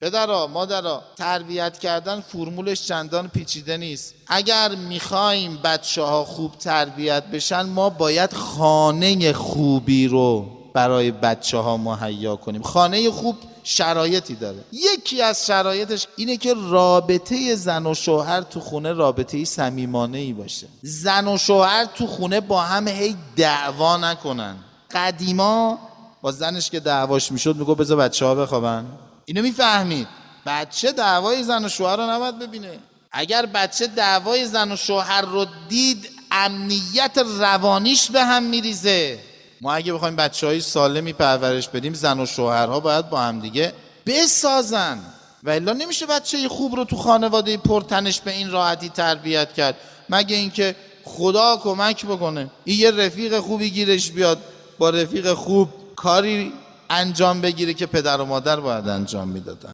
پدرها، مادرها، تربیت کردن فرمولش چندان پیچیده نیست. اگر میخوایم بچه ها خوب تربیت بشن، ما باید خانه خوبی رو برای بچه ها مهیا کنیم. خانه خوب شرایطی داره. یکی از شرایطش اینه که رابطه زن و شوهر تو خونه رابطه صمیمانه‌ای باشه. زن و شوهر تو خونه با هم هی دعوا نکنن. قدیما با زنش که دعواش میشد میگه بذار بچه‌ها بخوابن. اینو میفهمید بچه دعوای زن و شوهر رو نباید ببینه. اگر بچه دعوای زن و شوهر رو دید، امنیت روانیش به هم میریزه. ما اگه بخوایم بچه‌های سالمی پرورش بدیم، زن و شوهرها باید با هم دیگه بسازن، و الا نمیشه بچه خوب رو تو خانواده پرتنش به این راحتی تربیت کرد، مگه اینکه خدا کمک بکنه این یه رفیق خوبی گیرش بیاد، با رفیق خوب کاری انجام بگیره که پدر و مادر باید انجام میدادن.